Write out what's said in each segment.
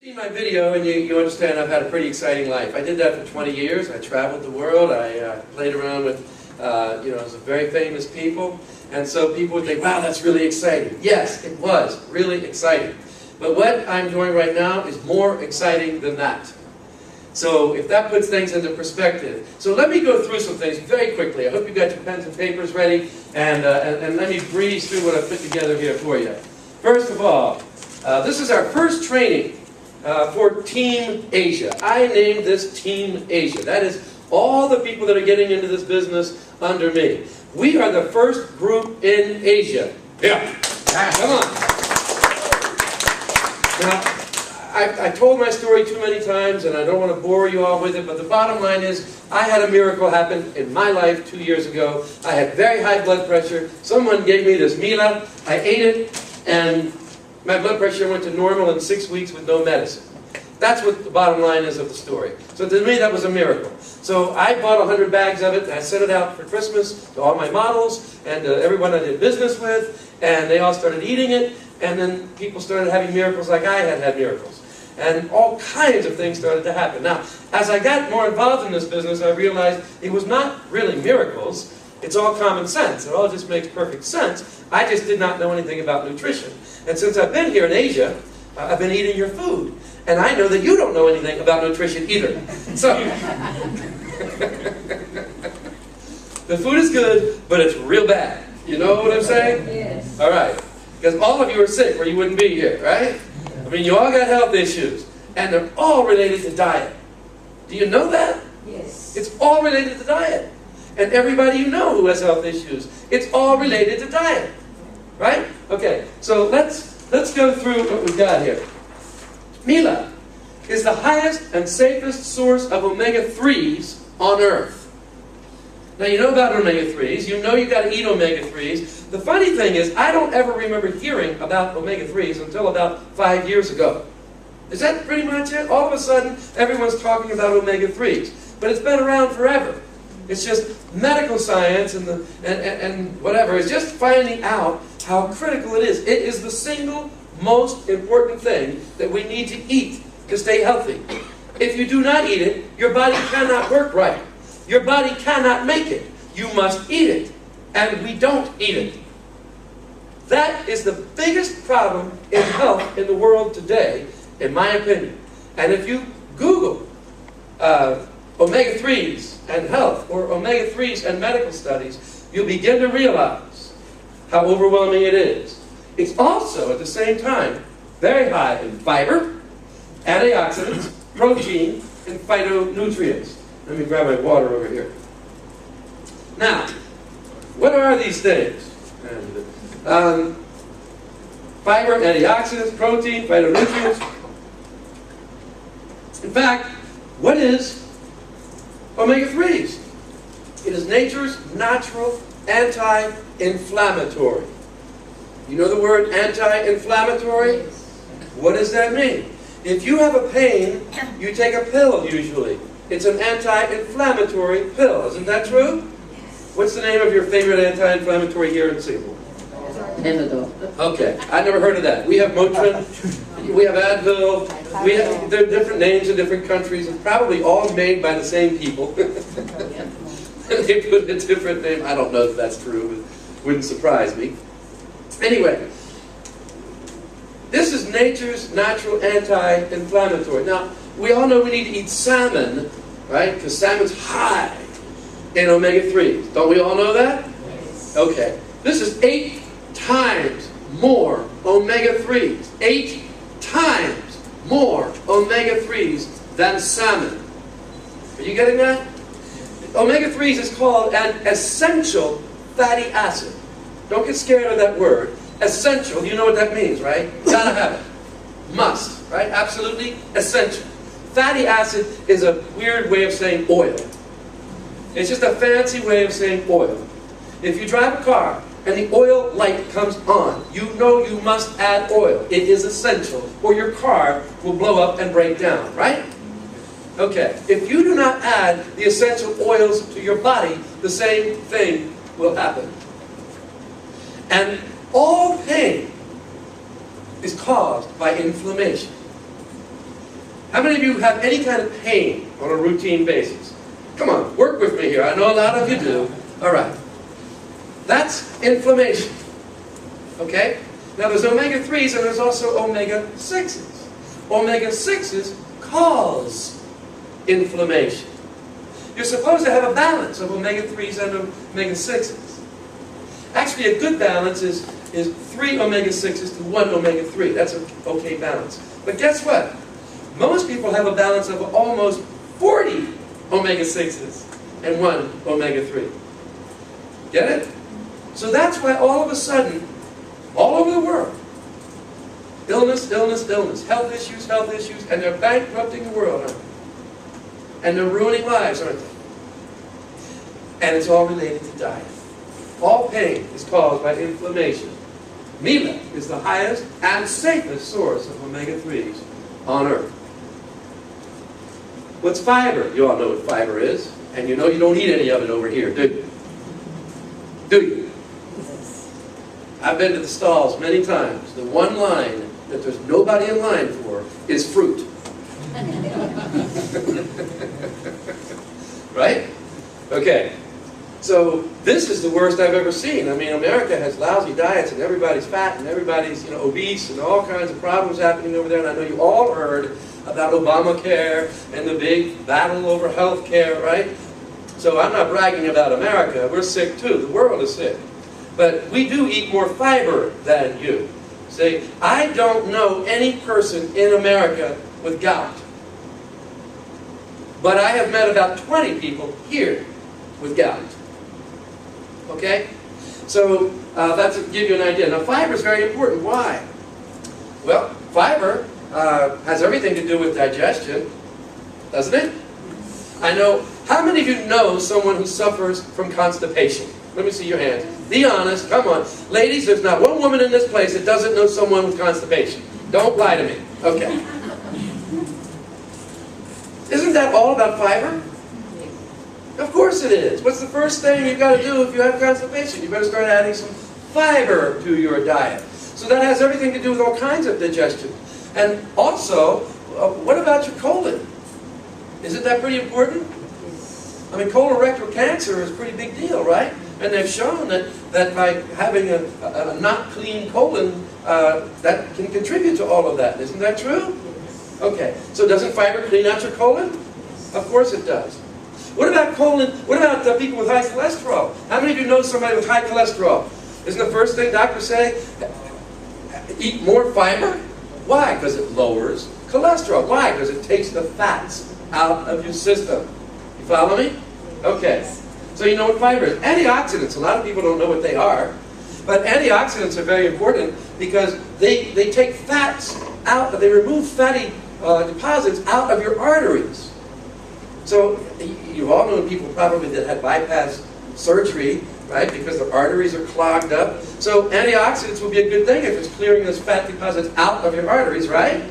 See my video and you understand I've had a pretty exciting life. I did that for 20 years. I traveled the world. I played around with, some very famous people. And so people would think, wow, that's really exciting. Yes, it was really exciting. But what I'm doing right now is more exciting than that. So if that puts things into perspective. So let me go through some things very quickly. I hope you got your pens and papers ready. And let me breeze through what I've put together here for you. First of all, this is our first training for Team Asia. I named this Team Asia. That is all the people that are getting into this business under me. We are the first group in Asia. Yeah. Come on. Now, I told my story too many times, and I don't want to bore you all with it, but the bottom line is, I had a miracle happen in my life 2 years ago. I had very high blood pressure. Someone gave me this mila. I ate it, and my blood pressure went to normal in 6 weeks with no medicine. That's what the bottom line is of the story. So to me, that was a miracle. So I bought 100 bags of it, and I sent it out for Christmas to all my models and everyone I did business with, and they all started eating it, and then people started having miracles like I had miracles. And all kinds of things started to happen. Now, as I got more involved in this business, I realized it was not really miracles. It's all common sense. It all just makes perfect sense. I just did not know anything about nutrition. And since I've been here in Asia, I've been eating your food. And I know that you don't know anything about nutrition either. So, the food is good, but it's real bad. You know what I'm saying? Yes. All right. Because all of you are sick or you wouldn't be here, right? I mean, you all got health issues. And they're all related to diet. Do you know that? Yes. It's all related to diet. And everybody you know who has health issues, it's all related to diet. Right? Okay, so let's go through what we've got here. Mila is the highest and safest source of omega-3s on Earth. Now you know about omega-3s, you know you've got to eat omega-3s. The funny thing is, I don't ever remember hearing about omega-3s until about 5 years ago. Is that pretty much it? All of a sudden, everyone's talking about omega-3s. But it's been around forever. It's just medical science and whatever is just finding out how critical it is. It is the single most important thing that we need to eat to stay healthy. If you do not eat it, your body cannot work right. Your body cannot make it. You must eat it. And we don't eat it. That is the biggest problem in health in the world today, in my opinion. And if you Google omega-3s and health, or omega-3s and medical studies, you'll begin to realize how overwhelming it is. It's also, at the same time, very high in fiber, antioxidants, protein, and phytonutrients. Let me grab my water over here. Now, what are these things? Fiber, antioxidants, protein, phytonutrients. In fact, what is omega-3s? It is nature's natural anti-inflammatory. You know the word anti-inflammatory? What does that mean? If you have a pain, you take a pill usually. It's an anti-inflammatory pill. Isn't that true? What's the name of your favorite anti-inflammatory here in Singapore? Okay, I never heard of that. We have Motrin, we have Advil, there are different names in different countries, and probably all made by the same people. They put a different name. I don't know if that's true, but wouldn't surprise me. Anyway, this is nature's natural anti-inflammatory. Now, we all know we need to eat salmon, right? Because salmon's high in omega-3s. Don't we all know that? Yes. Okay. This is 8 times more omega-3s. 8 times more omega-3s than salmon. Are you getting that? Omega-3s is called an essential fatty acid. Don't get scared of that word. Essential, you know what that means, right? Gotta have it. Must, right? Absolutely essential. Fatty acid is a weird way of saying oil. It's just a fancy way of saying oil. If you drive a car and the oil light comes on, you know you must add oil. It is essential, or your car will blow up and break down, right? Okay, if you do not add the essential oils to your body, the same thing will happen. And all pain is caused by inflammation. How many of you have any kind of pain on a routine basis? Come on, work with me here. I know a lot of you do. All right. That's inflammation. Okay? Now there's omega-3s and there's also omega-6s. Omega-6s cause inflammation. You're supposed to have a balance of omega-3s and omega-6s. Actually, a good balance is 3 omega-6s to 1 omega-3. That's an okay balance. But guess what? Most people have a balance of almost 40 omega-6s and 1 omega-3. Get it? So that's why all of a sudden, all over the world, illness, illness, illness, health issues, and they're bankrupting the world, aren't they? And they're ruining lives, aren't they? And it's all related to diet. All pain is caused by inflammation. Millet is the highest and safest source of omega-3s on Earth. What's fiber? You all know what fiber is. And you know you don't eat any of it over here, do you? Do you? I've been to the stalls many times. The one line that there's nobody in line for is fruit. Right? Okay. So this is the worst I've ever seen. I mean, America has lousy diets and everybody's fat and everybody's obese and all kinds of problems happening over there. And I know you all heard about Obamacare and the big battle over health care, right? So I'm not bragging about America. We're sick too. The world is sick. But we do eat more fiber than you. See, I don't know any person in America with gout. But I have met about 20 people here with gout. Okay? So that's to give you an idea. Now fiber is very important. Why? Well, fiber has everything to do with digestion, doesn't it? I know, how many of you know someone who suffers from constipation? Let me see your hands. Be honest, come on. Ladies, there's not one woman in this place that doesn't know someone with constipation. Don't lie to me. Okay. Isn't that all about fiber? Of course it is. What's the first thing you've got to do if you have constipation? You better start adding some fiber to your diet. So that has everything to do with all kinds of digestion. And also, what about your colon? Isn't that pretty important? I mean, colorectal cancer is a pretty big deal, right? And they've shown that by having a not clean colon, that can contribute to all of that. Isn't that true? Okay. So doesn't fiber clean out your colon? Of course it does. What about colon? What about people with high cholesterol? How many of you know somebody with high cholesterol? Isn't the first thing doctors say, eat more fiber? Why? Because it lowers cholesterol. Why? Because it takes the fats out of your system. You follow me? Okay. So you know what fiber is. Antioxidants, a lot of people don't know what they are. But antioxidants are very important because they take fats out, they remove fatty deposits out of your arteries. So you've all known people probably that had bypass surgery, right? Because their arteries are clogged up. So antioxidants will be a good thing if it's clearing those fat deposits out of your arteries, right?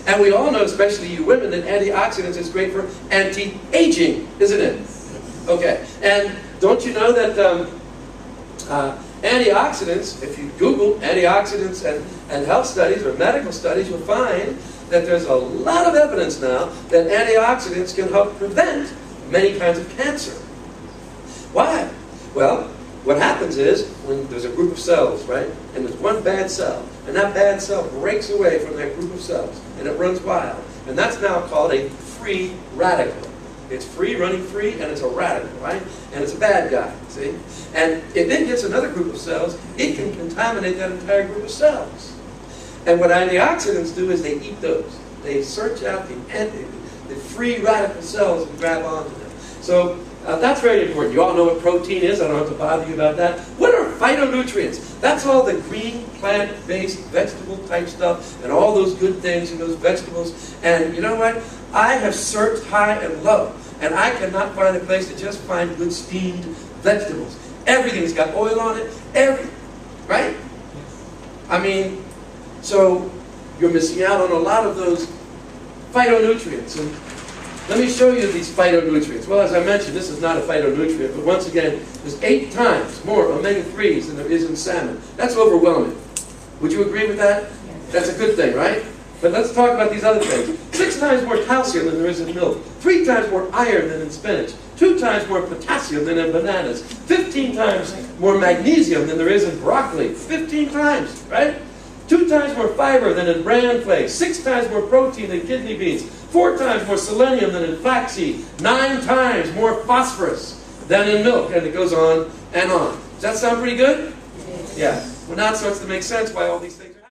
And we all know, especially you women, that antioxidants is great for anti-aging, isn't it? Okay. And don't you know that antioxidants, if you Google antioxidants and health studies or medical studies, you'll find that there's a lot of evidence now that antioxidants can help prevent many kinds of cancer. Why? Well, what happens is when there's a group of cells, right, and there's one bad cell, and that bad cell breaks away from that group of cells, and it runs wild, and that's now called a free radical. It's free, running free, and it's a radical, right? And it's a bad guy, see? And if it gets another group of cells, it can contaminate that entire group of cells. And what antioxidants do is they eat those. They search out the free radical cells and grab onto them. So that's very important. You all know what protein is. I don't have to bother you about that. What are phytonutrients? That's all the green, plant-based, vegetable-type stuff and all those good things in those vegetables. And you know what? I have searched high and low, and I cannot find a place to just find good steamed vegetables. Everything's got oil on it. Right? I mean, so you're missing out on a lot of those phytonutrients. And let me show you these phytonutrients. Well, as I mentioned, this is not a phytonutrient, but once again, there's 8 times more omega-3s than there is in salmon. That's overwhelming. Would you agree with that? Yes. That's a good thing, right? But let's talk about these other things. 6 times more calcium than there is in milk. 3 times more iron than in spinach. 2 times more potassium than in bananas. 15 times more magnesium than there is in broccoli. 15 times, right? 2 times more fiber than in bran flakes. 6 times more protein than kidney beans. 4 times more selenium than in flaxseed. 9 times more phosphorus than in milk. And it goes on and on. Does that sound pretty good? Yeah. Well, now it starts to make sense why all these things